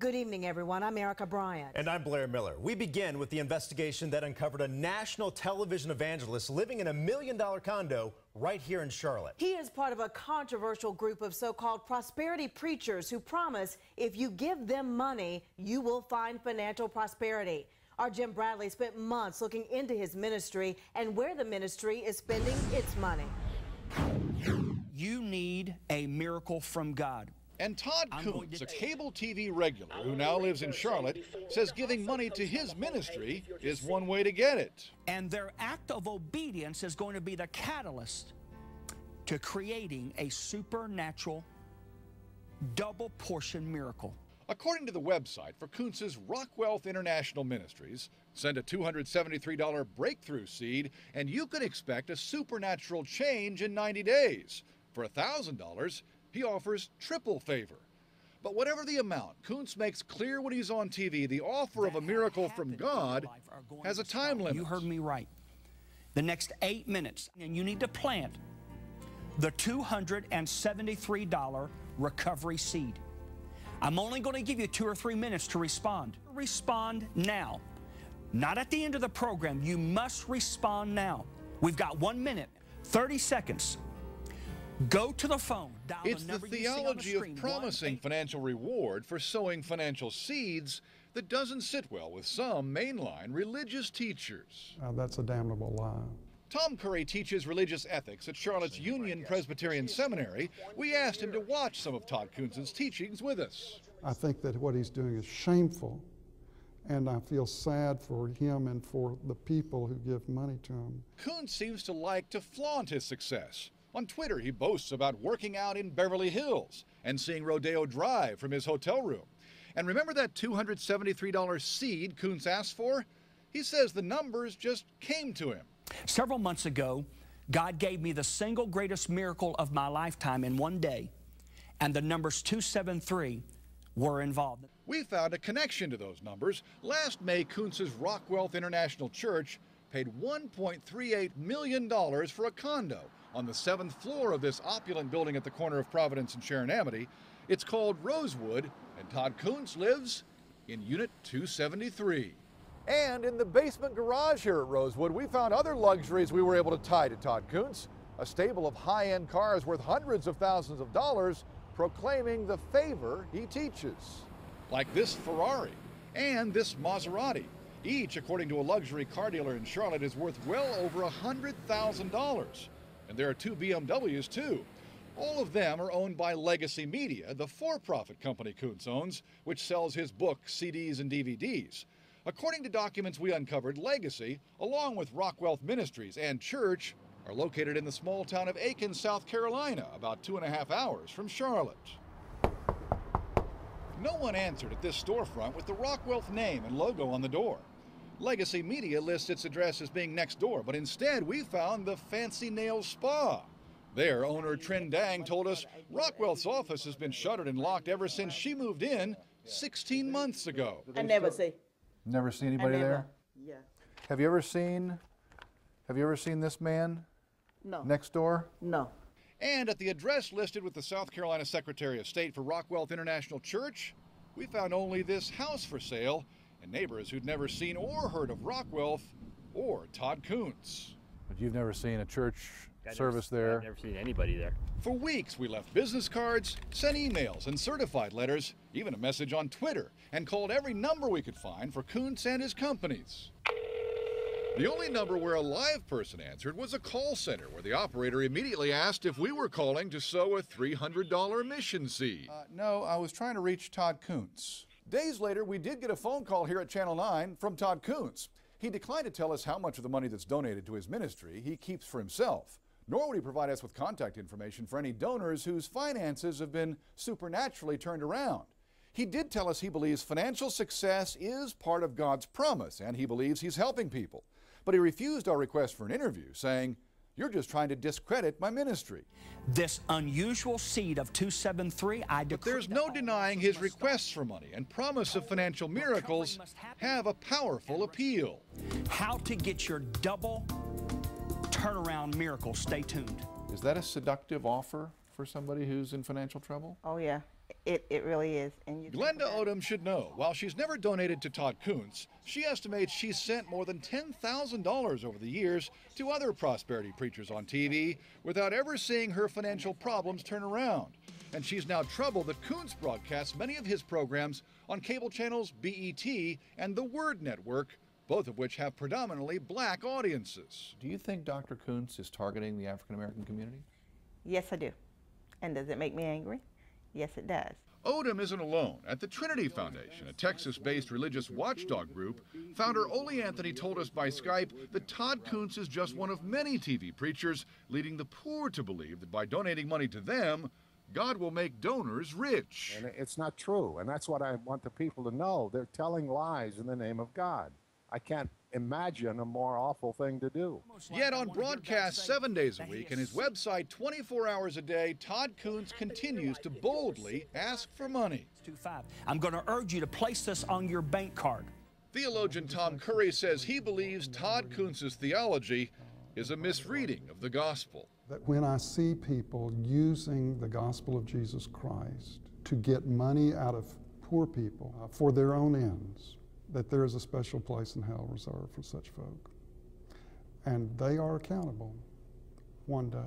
Good evening, everyone. I'm Erica Bryant. And I'm Blair Miller. We begin with the investigation that uncovered a national television evangelist living in a $1 million condo right here in Charlotte. He is part of a controversial group of so-called prosperity preachers who promise if you give them money, you will find financial prosperity. Our Jim Bradley spent months looking into his ministry and where the ministry is spending its money. You need a miracle from God. And Todd Kuntz, a cable TV regular who now lives in Charlotte, says giving money to his ministry is one way to get it. And their act of obedience is going to be the catalyst to creating a supernatural double portion miracle. According to the website for Kuntz's Rock Wealth International Ministries, send a $273 breakthrough seed and you can expect a supernatural change in 90 days. For $1,000, he offers triple favor. But whatever the amount, Kuntz makes clear when he's on TV the offer of a miracle from God has a time limit. You heard me right. The next 8 minutes, and you need to plant the $273 recovery seed. I'm only going to give you 2 or 3 minutes to respond. Respond now. Not at the end of the program. You must respond now. We've got 1 minute, 30 seconds. Go to the phone. It's the theology of promising financial reward for sowing financial seeds that doesn't sit well with some mainline religious teachers. That's a damnable lie. Tom Curry teaches religious ethics at Charlotte's Union Presbyterian Seminary. We asked him to watch some of Todd Kuntz's teachings with us. I think that what he's doing is shameful, and I feel sad for him and for the people who give money to him. Kuntz seems to like to flaunt his success. On Twitter, he boasts about working out in Beverly Hills and seeing Rodeo Drive from his hotel room. And remember that $273 seed Kuntz asked for? He says the numbers just came to him. Several months ago, God gave me the single greatest miracle of my lifetime in one day, and the numbers 273 were involved. We found a connection to those numbers. Last May, Kuntz's Rock Wealth International Church paid $1.38 million for a condo on the 7th floor of this opulent building at the corner of Providence and Sharon Amity. It's called Rosewood, and Todd Kuntz lives in Unit 273. And in the basement garage here at Rosewood, we found other luxuries we were able to tie to Todd Kuntz. A stable of high-end cars worth hundreds of thousands of dollars, proclaiming the favor he teaches. Like this Ferrari and this Maserati. Each, according to a luxury car dealer in Charlotte, is worth well over $100,000. And there are 2 BMWs, too. All of them are owned by Legacy Media, the for-profit company Kuntz owns, which sells his books, CDs, and DVDs. According to documents we uncovered, Legacy, along with Rock Wealth Ministries and Church, are located in the small town of Aiken, South Carolina, about 2.5 hours from Charlotte. No one answered at this storefront with the Rock Wealth name and logo on the door. Legacy Media lists its address as being next door, but instead we found the Fancy Nails Spa. There, owner Trin Dang told us Rockwealth's office has been shuttered and locked ever since she moved in 16 months ago. I never see. Never see anybody there? Yeah. Have you ever seen this man? No. Next door? No. And at the address listed with the South Carolina Secretary of State for Rock Wealth International Church, we found only this house for sale and neighbors who'd never seen or heard of Rock Wealth or Todd Kuntz. But you've never seen a church service there? I've never seen anybody there. For weeks, we left business cards, sent emails and certified letters, even a message on Twitter, and called every number we could find for Kuntz and his companies. The only number where a live person answered was a call center, where the operator immediately asked if we were calling to sow a $300 mission seed. No, I was trying to reach Todd Kuntz. Days later, we did get a phone call here at Channel 9 from Todd Kuntz. He declined to tell us how much of the money that's donated to his ministry he keeps for himself, nor would he provide us with contact information for any donors whose finances have been supernaturally turned around. He did tell us he believes financial success is part of God's promise, and he believes he's helping people. But he refused our request for an interview, saying, "You're just trying to discredit my ministry." This unusual seed of 273, I decree. But there's no denying his requests for money and promise of financial miracles have a powerful appeal. How to get your double turnaround miracle. Stay tuned. Is that a seductive offer for somebody who's in financial trouble? Oh, yeah. It really is. And Glenda Odom should know, while she's never donated to Todd Kuntz, she estimates she's sent more than $10,000 over the years to other prosperity preachers on TV without ever seeing her financial problems turn around. And she's now troubled that Kuntz broadcasts many of his programs on cable channels BET and the Word Network, both of which have predominantly black audiences. Do you think Dr. Kuntz is targeting the African American community? Yes, I do. And does it make me angry? Yes, it does. Odom isn't alone. At the Trinity Foundation, a Texas-based religious watchdog group, founder Ole Anthony told us by Skype that Todd Kuntz is just one of many TV preachers leading the poor to believe that by donating money to them, God will make donors rich. And it's not true, and that's what I want the people to know. They're telling lies in the name of God. I can't imagine a more awful thing to do. Yet on broadcast 7 days a week and his website 24 hours a day, Todd Kuntz continues to boldly ask for money. I'm going to urge you to place this on your bank card. Theologian Tom Curry says he believes Todd Kuntz's theology is a misreading of the gospel. That when I see people using the gospel of Jesus Christ to get money out of poor people for their own ends, that there is a special place in hell reserved for such folk. And they are accountable one day.